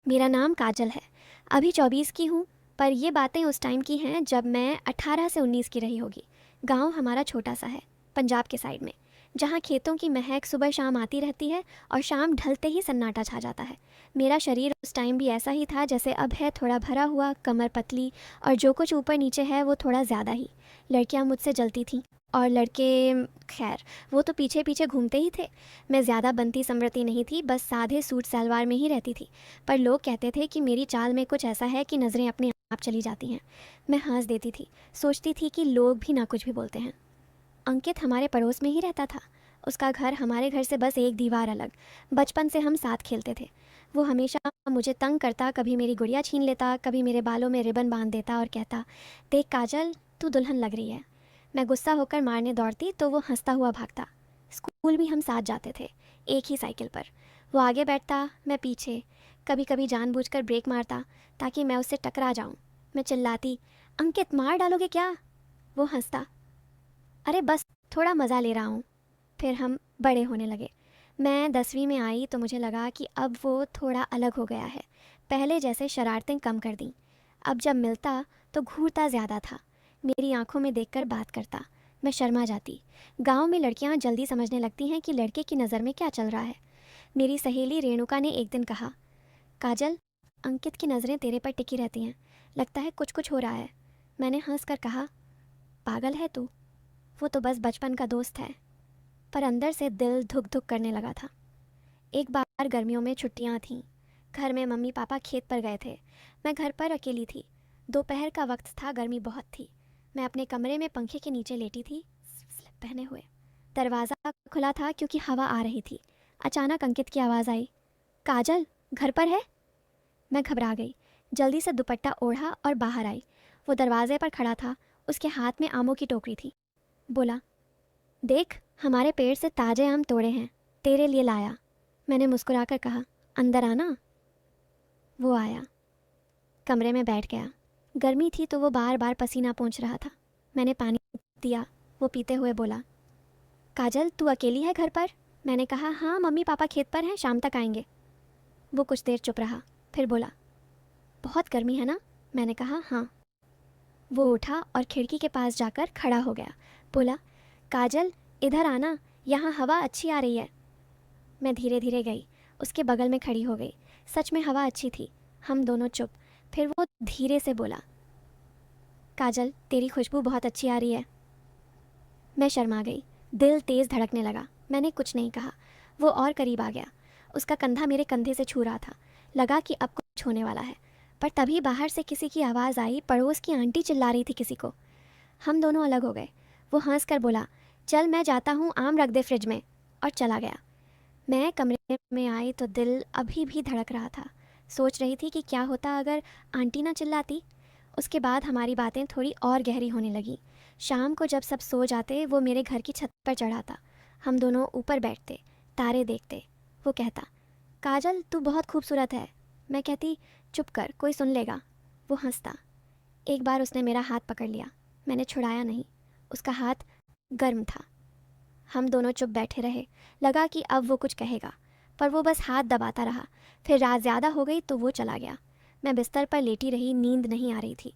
मेरा नाम काजल है। अभी 24 की हूँ, पर ये बातें उस टाइम की हैं जब मैं 18 से 19 की रही होगी। गांव हमारा छोटा सा है, पंजाब के साइड में, जहाँ खेतों की महक सुबह शाम आती रहती है और शाम ढलते ही सन्नाटा छा जाता है। मेरा शरीर उस टाइम भी ऐसा ही था जैसे अब है, थोड़ा भरा हुआ, कमर पतली, और जो कुछ ऊपर नीचे है वो थोड़ा ज़्यादा ही। लड़कियाँ मुझसे जलती थीं और लड़के, खैर, वो तो पीछे पीछे घूमते ही थे। मैं ज़्यादा बनती संवरती नहीं थी, बस सादे सूट सलवार में ही रहती थी। पर लोग कहते थे कि मेरी चाल में कुछ ऐसा है कि नज़रें अपने आप चली जाती हैं। मैं हंस देती थी, सोचती थी कि लोग भी ना कुछ भी बोलते हैं। अंकित हमारे पड़ोस में ही रहता था। उसका घर हमारे घर से बस एक दीवार अलग। बचपन से हम साथ खेलते थे। वो हमेशा मुझे तंग करता, कभी मेरी गुड़िया छीन लेता, कभी मेरे बालों में रिबन बांध देता और कहता, देख काजल, तू दुल्हन लग रही है। मैं गुस्सा होकर मारने दौड़ती तो वो हंसता हुआ भागता। स्कूल भी हम साथ जाते थे, एक ही साइकिल पर। वो आगे बैठता, मैं पीछे। कभी कभी जानबूझकर ब्रेक मारता ताकि मैं उससे टकरा जाऊं। मैं चिल्लाती, अंकित मार डालोगे क्या? वो हंसता, अरे बस थोड़ा मज़ा ले रहा हूँ। फिर हम बड़े होने लगे। मैं 10वीं में आई तो मुझे लगा कि अब वो थोड़ा अलग हो गया है। पहले जैसे शरारतें कम कर दी। अब जब मिलता तो घूरता ज़्यादा था। मेरी आंखों में देखकर बात करता। मैं शर्मा जाती। गांव में लड़कियां जल्दी समझने लगती हैं कि लड़के की नज़र में क्या चल रहा है। मेरी सहेली रेणुका ने एक दिन कहा, काजल, अंकित की नज़रें तेरे पर टिकी रहती हैं, लगता है कुछ कुछ हो रहा है। मैंने हंस कर कहा, पागल है तू, वो तो बस बचपन का दोस्त है। पर अंदर से दिल धुक धुक करने लगा था। एक बार गर्मियों में छुट्टियां थीं। घर में मम्मी पापा खेत पर गए थे। मैं घर पर अकेली थी। दोपहर का वक्त था, गर्मी बहुत थी। मैं अपने कमरे में पंखे के नीचे लेटी थी, स्लिप पहने हुए। दरवाज़ा खुला था क्योंकि हवा आ रही थी। अचानक अंकित की आवाज़ आई, काजल, घर पर है? मैं घबरा गई। जल्दी से दुपट्टा ओढ़ा और बाहर आई। वो दरवाजे पर खड़ा था। उसके हाथ में आमों की टोकरी थी। बोला, देख, हमारे पेड़ से ताजे आम तोड़े हैं, तेरे लिए लाया। मैंने मुस्कुराकर कहा, अंदर आना। वो आया, कमरे में बैठ गया। गर्मी थी तो वो बार बार पसीना पोंछ रहा था। मैंने पानी दिया। वो पीते हुए बोला, काजल, तू अकेली है घर पर? मैंने कहा, हाँ, मम्मी पापा खेत पर हैं, शाम तक आएंगे। वो कुछ देर चुप रहा, फिर बोला, बहुत गर्मी है ना? मैंने कहा, हाँ। वो उठा और खिड़की के पास जाकर खड़ा हो गया। बोला, काजल, इधर आना, यहाँ हवा अच्छी आ रही है। मैं धीरे धीरे गई, उसके बगल में खड़ी हो गई। सच में हवा अच्छी थी। हम दोनों चुप। फिर वो धीरे से बोला, काजल, तेरी खुशबू बहुत अच्छी आ रही है। मैं शर्मा गई। दिल तेज़ धड़कने लगा। मैंने कुछ नहीं कहा। वो और करीब आ गया। उसका कंधा मेरे कंधे से छू रहा था। लगा कि अब कुछ होने वाला है। पर तभी बाहर से किसी की आवाज़ आई। पड़ोस की आंटी चिल्ला रही थी किसी को। हम दोनों अलग हो गए। वो हंस कर बोला, चल मैं जाता हूँ, आम रख दे फ्रिज में, और चला गया। मैं कमरे में आई तो दिल अभी भी धड़क रहा था। सोच रही थी कि क्या होता अगर आंटी ना चिल्लाती। उसके बाद हमारी बातें थोड़ी और गहरी होने लगी। शाम को जब सब सो जाते वो मेरे घर की छत पर चढ़ाता। हम दोनों ऊपर बैठते, तारे देखते। वो कहता, काजल, तू बहुत खूबसूरत है। मैं कहती, चुप कर, कोई सुन लेगा। वो हंसता। एक बार उसने मेरा हाथ पकड़ लिया। मैंने छुड़ाया नहीं। उसका हाथ गर्म था। हम दोनों चुप बैठे रहे। लगा कि अब वो कुछ कहेगा, पर वो बस हाथ दबाता रहा। फिर रात ज़्यादा हो गई तो वो चला गया। मैं बिस्तर पर लेटी रही, नींद नहीं आ रही थी।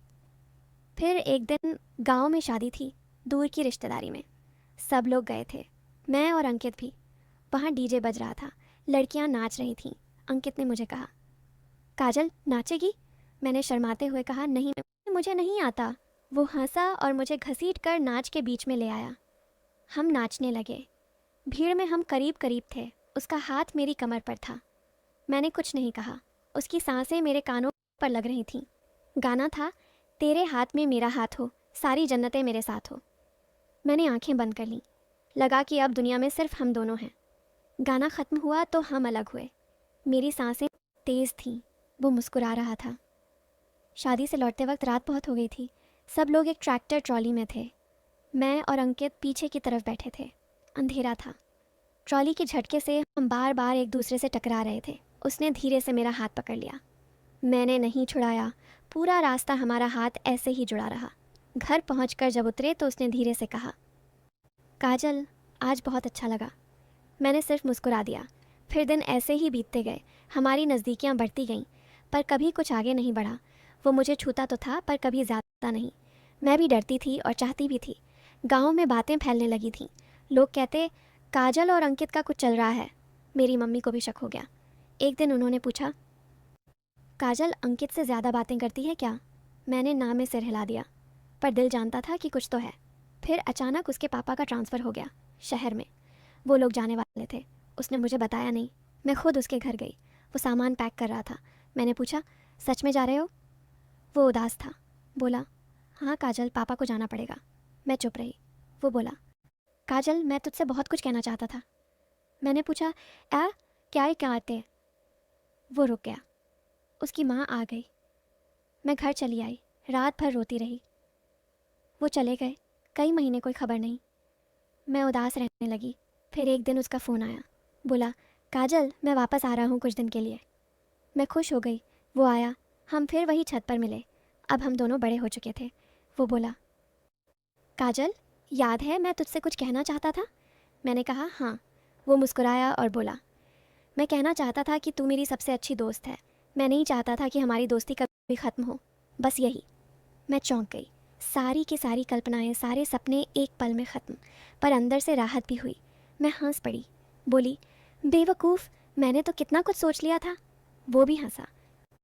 फिर एक दिन गांव में शादी थी, दूर की रिश्तेदारी में। सब लोग गए थे, मैं और अंकित भी। वहाँ डीजे बज रहा था, लड़कियाँ नाच रही थीं। अंकित ने मुझे कहा, काजल, नाचेगी? मैंने शर्माते हुए कहा, नहीं, मुझे नहीं आता। वो हंसा और मुझे घसीट कर नाच के बीच में ले आया। हम नाचने लगे। भीड़ में हम करीब करीब थे। उसका हाथ मेरी कमर पर था। मैंने कुछ नहीं कहा। उसकी सांसें मेरे कानों पर लग रही थीं। गाना था, तेरे हाथ में मेरा हाथ हो, सारी जन्नतें मेरे साथ हो। मैंने आंखें बंद कर लीं। लगा कि अब दुनिया में सिर्फ हम दोनों हैं। गाना ख़त्म हुआ तो हम अलग हुए। मेरी सांसें तेज़ थीं। वो मुस्कुरा रहा था। शादी से लौटते वक्त रात बहुत हो गई थी। सब लोग एक ट्रैक्टर ट्रॉली में थे। मैं और अंकित पीछे की तरफ बैठे थे। अंधेरा था। ट्रॉली के झटके से हम बार बार एक दूसरे से टकरा रहे थे। उसने धीरे से मेरा हाथ पकड़ लिया। मैंने नहीं छुड़ाया। पूरा रास्ता हमारा हाथ ऐसे ही जुड़ा रहा। घर पहुंचकर जब उतरे तो उसने धीरे से कहा, काजल, आज बहुत अच्छा लगा। मैंने सिर्फ मुस्कुरा दिया। फिर दिन ऐसे ही बीतते गए। हमारी नज़दीकियां बढ़ती गईं। पर कभी कुछ आगे नहीं बढ़ा। वो मुझे छूता तो था पर कभी ज़्यादा नहीं। मैं भी डरती थी और चाहती भी थी। गांव में बातें फैलने लगी थीं। लोग कहते काजल और अंकित का कुछ चल रहा है। मेरी मम्मी को भी शक हो गया। एक दिन उन्होंने पूछा, काजल अंकित से ज़्यादा बातें करती है क्या? मैंने ना में सिर हिला दिया, पर दिल जानता था कि कुछ तो है। फिर अचानक उसके पापा का ट्रांसफ़र हो गया शहर में। वो लोग जाने वाले थे। उसने मुझे बताया नहीं। मैं खुद उसके घर गई। वो सामान पैक कर रहा था। मैंने पूछा, सच में जा रहे हो? वो उदास था। बोला, हाँ काजल, पापा को जाना पड़ेगा। मैं चुप रही। वो बोला, काजल मैं तुझसे बहुत कुछ कहना चाहता था। मैंने पूछा, क्या कहते? वो रुक गया। उसकी माँ आ गई। मैं घर चली आई। रात भर रोती रही। वो चले गए। कई महीने कोई खबर नहीं। मैं उदास रहने लगी। फिर एक दिन उसका फ़ोन आया। बोला, काजल मैं वापस आ रहा हूँ कुछ दिन के लिए। मैं खुश हो गई। वो आया। हम फिर वही छत पर मिले। अब हम दोनों बड़े हो चुके थे। वो बोला, काजल याद है मैं तुझसे कुछ कहना चाहता था? मैंने कहा, हाँ। वो मुस्कुराया और बोला, मैं कहना चाहता था कि तू मेरी सबसे अच्छी दोस्त है। मैं नहीं चाहता था कि हमारी दोस्ती कभी ख़त्म हो। बस यही। मैं चौंक गई। सारी की सारी कल्पनाएं, सारे सपने एक पल में ख़त्म। पर अंदर से राहत भी हुई। मैं हंस पड़ी। बोली, बेवकूफ़, मैंने तो कितना कुछ सोच लिया था। वो भी हंसा।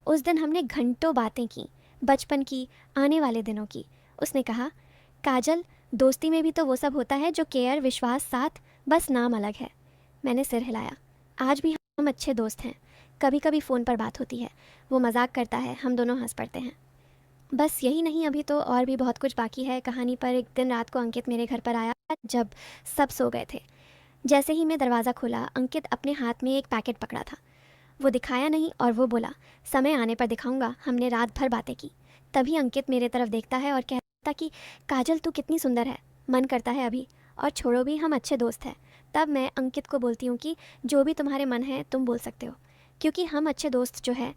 उस दिन हमने घंटों बातें की, बचपन की, आने वाले दिनों की। उसने कहा, काजल दोस्ती में भी तो वो सब होता है जो केयर, विश्वास, साथ, बस नाम अलग है। मैंने सिर हिलाया। आज भी हम अच्छे दोस्त हैं। कभी कभी फ़ोन पर बात होती है। वो मजाक करता है, हम दोनों हंस पड़ते हैं। बस यही नहीं, अभी तो और भी बहुत कुछ बाकी है कहानी पर। एक दिन रात को अंकित मेरे घर पर आया जब सब सो गए थे। जैसे ही मैं दरवाज़ा खोला, अंकित अपने हाथ में एक पैकेट पकड़ा था। वो दिखाया नहीं और वो बोला, समय आने पर दिखाऊंगा। हमने रात भर बातें की। तभी अंकित मेरे तरफ देखता है और कहता कि काजल तू कितनी सुंदर है, मन करता है अभी। और छोड़ो भी, हम अच्छे दोस्त हैं। तब मैं अंकित को बोलती हूँ कि जो भी तुम्हारे मन है तुम बोल सकते हो, क्योंकि हम अच्छे दोस्त जो है।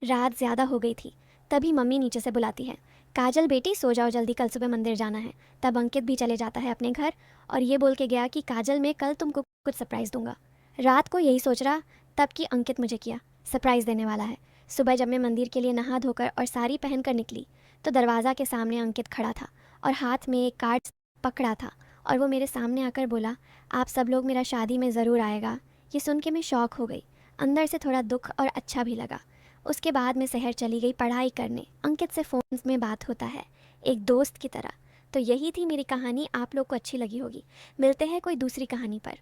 रात ज़्यादा हो गई थी। तभी मम्मी नीचे से बुलाती है, काजल बेटी सो जाओ जल्दी, कल सुबह मंदिर जाना है। तब अंकित भी चले जाता है अपने घर और ये बोल के गया कि काजल मैं कल तुमको कुछ सरप्राइज़ दूंगा। रात को यही सोच रहा तब कि अंकित मुझे किया सरप्राइज़ देने वाला है। सुबह जब मैं मंदिर के लिए नहा धोकर और साड़ी पहन कर निकली तो दरवाज़ा के सामने अंकित खड़ा था और हाथ में एक कार्ड पकड़ा था। और वो मेरे सामने आकर बोला, आप सब लोग मेरा शादी में ज़रूर आएगा। ये सुन के मैं शॉक हो गई। अंदर से थोड़ा दुख और अच्छा भी लगा। उसके बाद मैं शहर चली गई पढ़ाई करने। अंकित से फ़ोन में बात होता है, एक दोस्त की तरह। तो यही थी मेरी कहानी। आप लोग को अच्छी लगी होगी। मिलते हैं कोई दूसरी कहानी पर।